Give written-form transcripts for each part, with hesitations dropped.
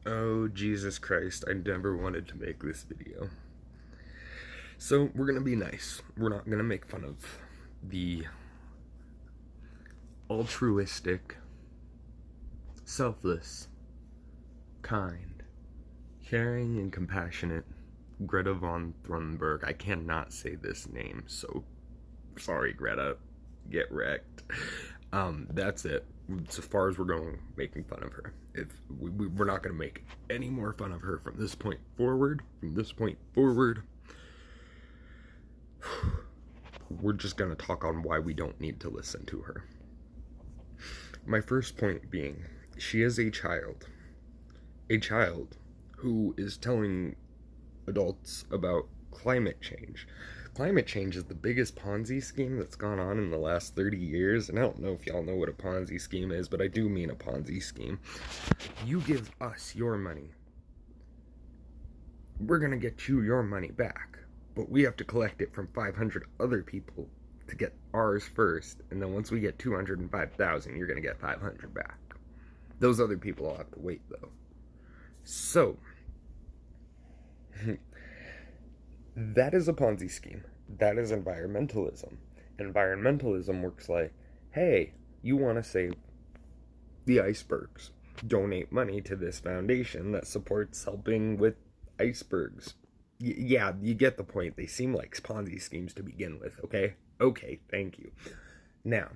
Oh, Jesus Christ, I never wanted to make this video. So, we're gonna be nice. We're not gonna make fun of the altruistic, selfless, kind, caring, and compassionate Greta von Thunberg. I cannot say this name, so sorry, Greta. Get wrecked. That's it. As far as we're going, making fun of her. If we're not going to make any more fun of her from this point forward. We're just going to talk on why we don't need to listen to her. My first point being, she is a child who is telling adults about climate change. Climate change is the biggest Ponzi scheme that's gone on in the last 30 years, and I don't know if y'all know what a Ponzi scheme is, but I do mean a Ponzi scheme. You give us your money. We're gonna get you your money back, but we have to collect it from 500 other people to get ours first, and then once we get 205,000, you're gonna get 500 back. Those other people will have to wait, though. So, that is a Ponzi scheme. That is environmentalism. Environmentalism works like, hey, you want to save the icebergs. Donate money to this foundation that supports helping with icebergs. Yeah, you get the point. They seem like Ponzi schemes to begin with, okay? Okay, thank you. Now,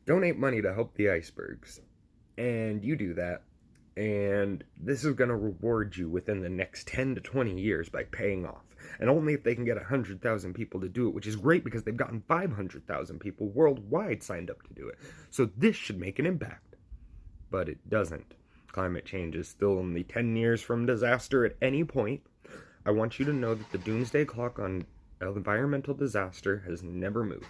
donate money to help the icebergs. And you do that. And this is going to reward you within the next 10 to 20 years by paying off. And only if they can get 100,000 people to do it, which is great because they've gotten 500,000 people worldwide signed up to do it. So this should make an impact. But it doesn't. Climate change is still only 10 years from disaster at any point. I want you to know that the doomsday clock on environmental disaster has never moved.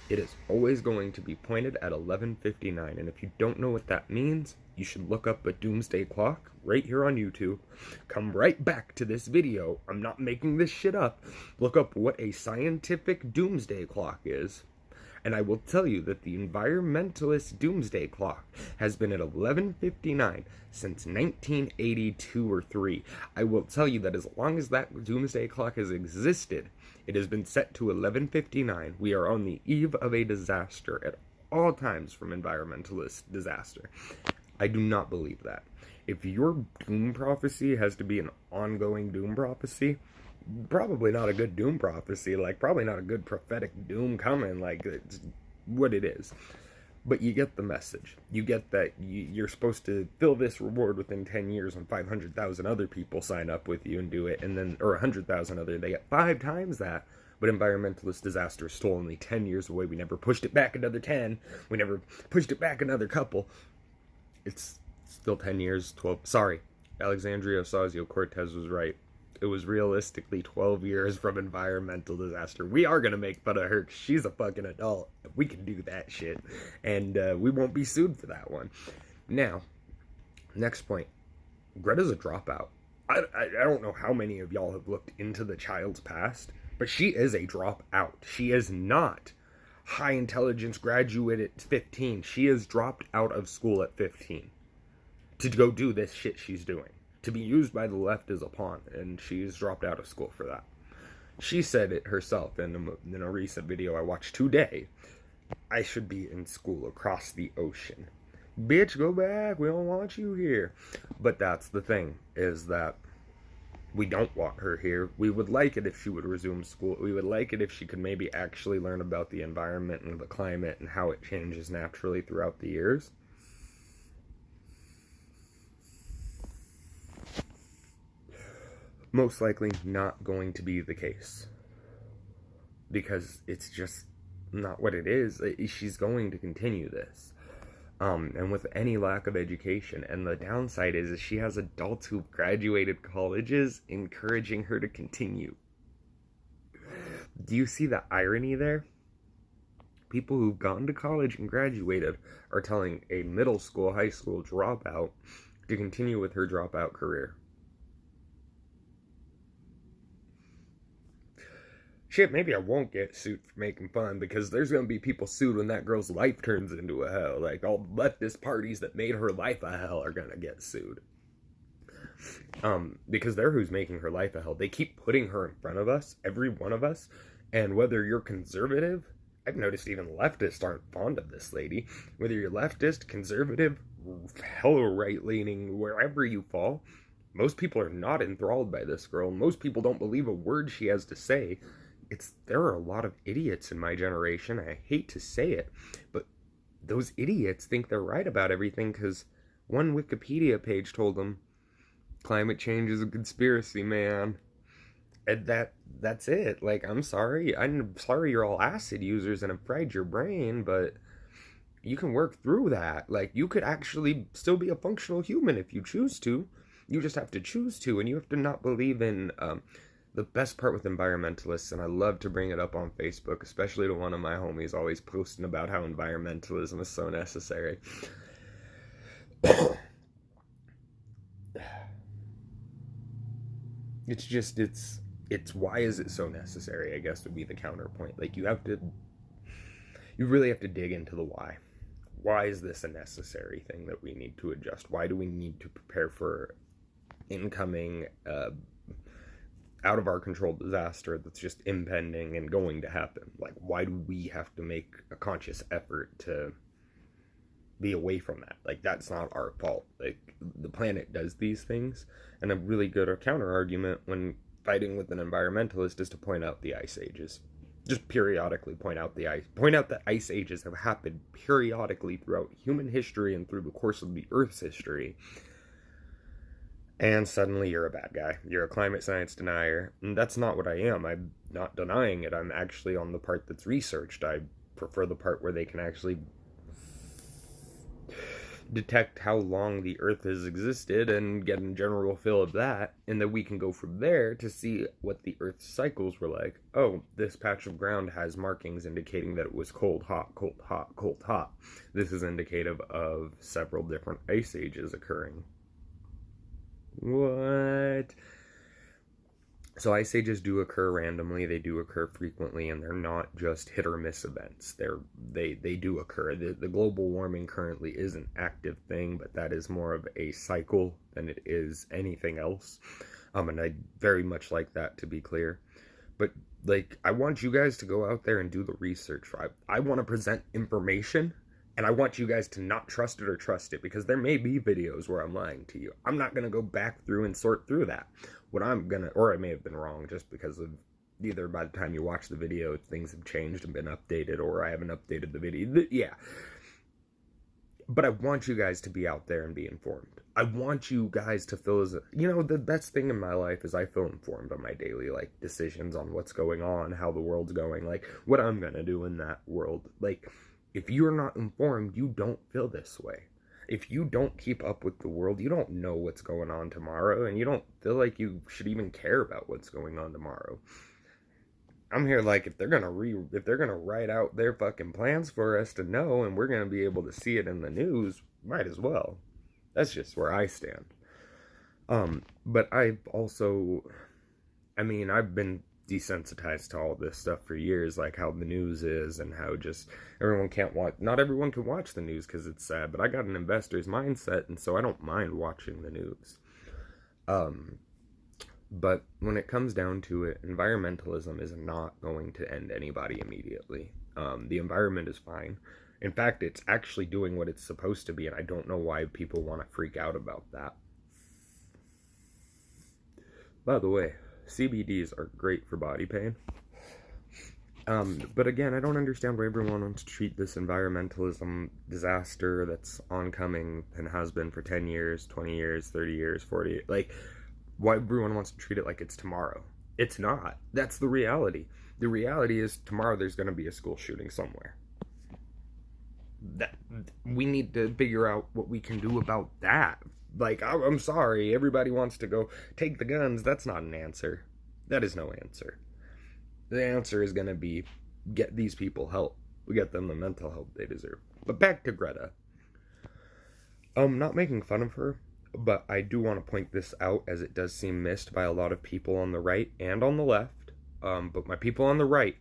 It is always going to be pointed at 11:59, and if you don't know what that means, you should look up a doomsday clock right here on YouTube. Come right back to this video. I'm not making this shit up. Look up what a scientific doomsday clock is, and I will tell you that the environmentalist doomsday clock has been at 11:59 since 1982 or 3. I will tell you that as long as that doomsday clock has existed, it has been set to 11:59. We are on the eve of a disaster at all times from environmentalist disaster. I do not believe that. If your doom prophecy has to be an ongoing doom prophecy, probably not a good doom prophecy, like probably not a good prophetic doom coming, like it's what it is. But you get the message. You get that you're supposed to fill this reward within 10 years when 500,000 other people sign up with you and do it, and then, or 100,000 other, they get 5 times that. But environmentalist disaster is still only 10 years away. We never pushed it back another 10. We never pushed it back another couple. It's still 10 years, 12. Sorry, Alexandria Ocasio-Cortez was right. It was realistically 12 years from environmental disaster. We are going to make fun of her because she's a fucking adult. We can do that shit. And we won't be sued for that one. Now, next point. Greta's a dropout. I don't know how many of y'all have looked into the child's past, but she is a dropout. She is not high intelligence graduate at 15. She is dropped out of school at 15 to go do this shit she's doing. To be used by the left as a pawn, and she's dropped out of school for that. She said it herself in a recent video I watched today. I should be in school across the ocean. Bitch, go back. We don't want you here. But that's the thing, is that we don't want her here. We would like it if she would resume school. We would like it if she could maybe actually learn about the environment and the climate and how it changes naturally throughout the years. Most likely not going to be the case, because it's just not what it is. She's going to continue this, and with any lack of education. And the downside is she has adults who've graduated colleges encouraging her to continue. Do you see the irony there? People who've gone to college and graduated are telling a middle school, high school dropout to continue with her dropout career. Shit, maybe I won't get sued for making fun, because there's gonna be people sued when that girl's life turns into a hell. Like, all leftist parties that made her life a hell are gonna get sued. Because they're who's making her life a hell. They keep putting her in front of us, every one of us, and whether you're conservative, I've noticed even leftists aren't fond of this lady. Whether you're leftist, conservative, hell right-leaning, wherever you fall, most people are not enthralled by this girl. Most people don't believe a word she has to say. There are a lot of idiots in my generation. I hate to say it, but those idiots think they're right about everything because one Wikipedia page told them climate change is a conspiracy, man. And that's it. Like, I'm sorry you're all acid users and have fried your brain, but you can work through that. Like, you could actually still be a functional human if you choose to. You just have to choose to, and you have to not believe in the best part with environmentalists, and I love to bring it up on Facebook, especially to one of my homies always posting about how environmentalism is so necessary. It's why is it so necessary, I guess, would be the counterpoint. Like, you really have to dig into the why. Why is this a necessary thing that we need to adjust? Why do we need to prepare for incoming, out of our control disaster that's just impending and going to happen? Like, why do we have to make a conscious effort to be away from that? Like, that's not our fault. Like, the planet does these things, and a really good counter argument when fighting with an environmentalist is to point out the ice ages. Just periodically point out that ice ages have happened periodically throughout human history and through the course of the Earth's history. And suddenly you're a bad guy. You're a climate science denier. And that's not what I am. I'm not denying it. I'm actually on the part that's researched. I prefer the part where they can actually detect how long the Earth has existed and get a general feel of that, and then we can go from there to see what the Earth's cycles were like. Oh, this patch of ground has markings indicating that it was cold, hot, cold, hot, cold, hot. This is indicative of several different ice ages occurring. What? So ice ages do occur randomly, they do occur frequently, and they're not just hit or miss events. They do occur. The global warming currently is an active thing, but that is more of a cycle than it is anything else. And I very much like that, to be clear. But, like, I want you guys to go out there and do the research. I want to present information, and I want you guys to not trust it or trust it, because there may be videos where I'm lying to you. I'm not going to go back through and sort through that. What I'm going to, or I may have been wrong just because of either by the time you watch the video, things have changed and been updated, or I haven't updated the video. Yeah. But I want you guys to be out there and be informed. I want you guys to feel as, the best thing in my life is I feel informed on my daily, like, decisions on what's going on, how the world's going, like, what I'm going to do in that world. Like, if you're not informed, you don't feel this way. If you don't keep up with the world, you don't know what's going on tomorrow, and you don't feel like you should even care about what's going on tomorrow. I'm here like, if they're gonna write out their fucking plans for us to know, and we're gonna be able to see it in the news, might as well. That's just where I stand. But I've been desensitized to all this stuff for years, like how the news is and how just not everyone can watch the news because it's sad, but I got an investor's mindset, and so I don't mind watching the news. But when it comes down to it, environmentalism is not going to end anybody immediately. The environment is fine. In fact, it's actually doing what it's supposed to be, and I don't know why people want to freak out about that. By the way, CBDs are great for body pain. But again, I don't understand why everyone wants to treat this environmentalism disaster that's oncoming and has been for 10 years, 20 years, 30 years, 40 years. Like, why everyone wants to treat it like it's tomorrow. It's not. That's the reality. The reality is tomorrow there's going to be a school shooting somewhere. We need to figure out what we can do about that. Like, I'm sorry, everybody wants to go take the guns. That's not an answer. That is no answer. The answer is going to be get these people help. We get them the mental help they deserve. But back to Greta. Not making fun of her, but I do want to point this out as it does seem missed by a lot of people on the right and on the left. But my people on the right,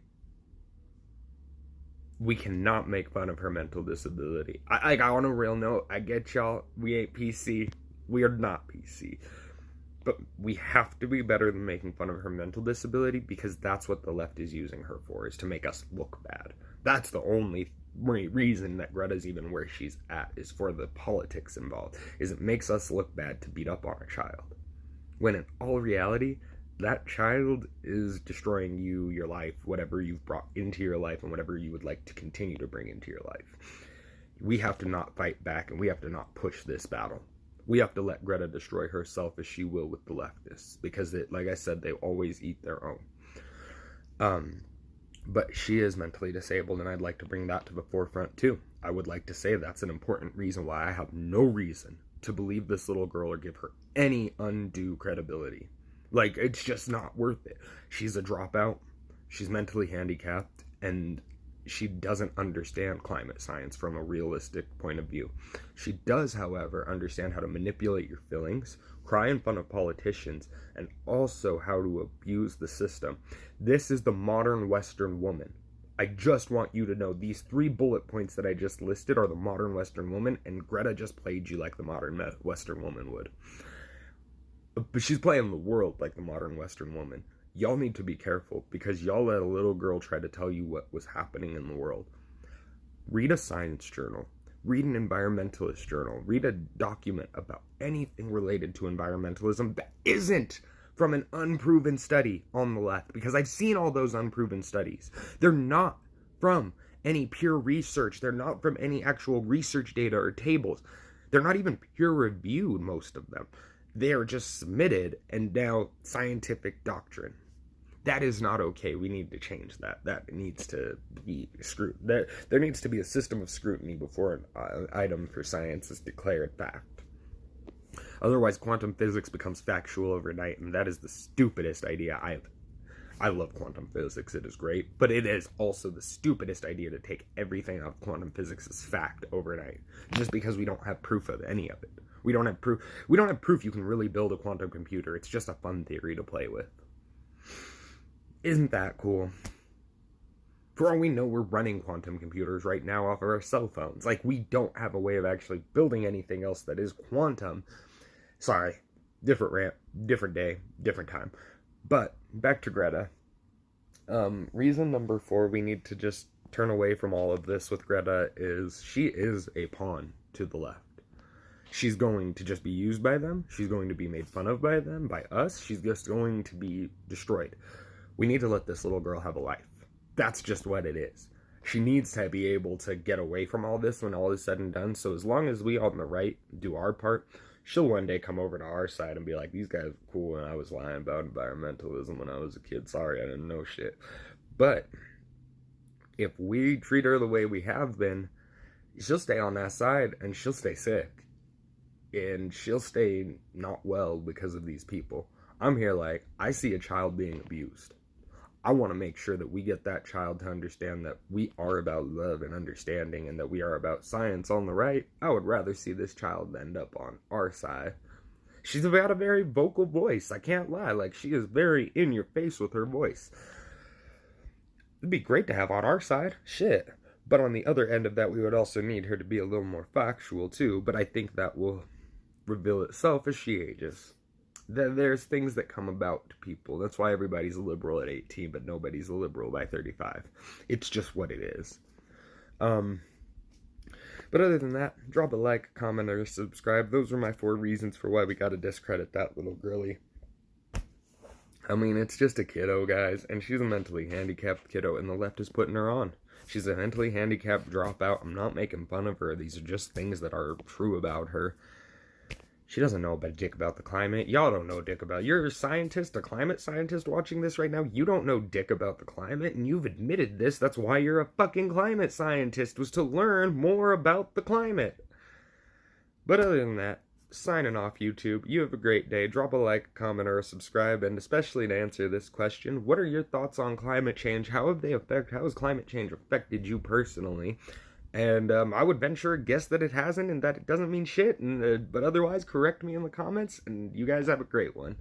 we cannot make fun of her mental disability. On a real note, I get y'all, we ain't PC. We are not PC. But we have to be better than making fun of her mental disability, because that's what the left is using her for, is to make us look bad. That's the only reason that Greta's even where she's at, is for the politics involved, is it makes us look bad to beat up on a child. When in all reality, that child is destroying you, your life, whatever you've brought into your life, and whatever you would like to continue to bring into your life. We have to not fight back, and we have to not push this battle. We have to let Greta destroy herself as she will with the leftists, because, like I said, they always eat their own. But she is mentally disabled, and I'd like to bring that to the forefront too. I would like to say that's an important reason why I have no reason to believe this little girl or give her any undue credibility. Like, it's just not worth it. She's a dropout, she's mentally handicapped, and she doesn't understand climate science from a realistic point of view. She does, however, understand how to manipulate your feelings, cry in front of politicians, and also how to abuse the system. This is the modern Western woman. I just want you to know these 3 bullet points that I just listed are the modern Western woman, and Greta just played you like the modern Western woman would. But she's playing the world like the modern Western woman. Y'all need to be careful, because y'all let a little girl try to tell you what was happening in the world. Read a science journal. Read an environmentalist journal. Read a document about anything related to environmentalism that isn't from an unproven study on the left, because I've seen all those unproven studies. They're not from any pure research. They're not from any actual research data or tables. They're not even peer-reviewed, most of them. They are just submitted and now scientific doctrine. That is not okay. We need to change that. That needs to be screwed. There needs to be a system of scrutiny before an item for science is declared fact. Otherwise, quantum physics becomes factual overnight, and that is the stupidest idea I love quantum physics. It is great, but it is also the stupidest idea to take everything out of quantum physics as fact overnight, just because we don't have proof of any of it. We don't have proof you can really build a quantum computer. It's just a fun theory to play with. Isn't that cool? For all we know, we're running quantum computers right now off of our cell phones. Like, we don't have a way of actually building anything else that is quantum. Sorry, different rant, different day, different time. But back to Greta. Reason number 4 we need to just turn away from all of this with Greta is she is a pawn to the left. She's going to just be used by them. She's going to be made fun of by them, by us. She's just going to be destroyed. We need to let this little girl have a life. That's just what it is. She needs to be able to get away from all this when all is said and done. So as long as we on the right do our part, she'll one day come over to our side and be like, these guys were cool and I was lying about environmentalism when I was a kid. Sorry, I didn't know shit. But if we treat her the way we have been, she'll stay on that side and she'll stay sick. And she'll stay not well because of these people. I'm here like, I see a child being abused. I want to make sure that we get that child to understand that we are about love and understanding and that we are about science on the right. I would rather see this child end up on our side. She's got a very vocal voice. I can't lie. Like, she is very in your face with her voice. It'd be great to have on our side. Shit. But on the other end of that, we would also need her to be a little more factual too. But I think that will reveal itself as she ages. There's things that come about to people. That's why everybody's a liberal at 18, but nobody's a liberal by 35. It's just what it is. But other than that, drop a like, comment, or subscribe. Those are my 4 reasons for why we gotta discredit that little girly. I mean, it's just a kiddo, guys, and she's a mentally handicapped kiddo, and the left is putting her on. She's a mentally handicapped dropout. I'm not making fun of her. These are just things that are true about her. She doesn't know about dick about the climate. Y'all don't know dick about. You're a scientist, a climate scientist watching this right now. You don't know dick about the climate, and you've admitted this. That's why you're a fucking climate scientist, was to learn more about the climate. But other than that, signing off, YouTube. You have a great day. Drop a like, comment, or a subscribe, and especially to answer this question, what are your thoughts on climate change? How has climate change affected you personally? And I would venture a guess that it hasn't and that it doesn't mean shit. But otherwise, correct me in the comments. And you guys have a great one.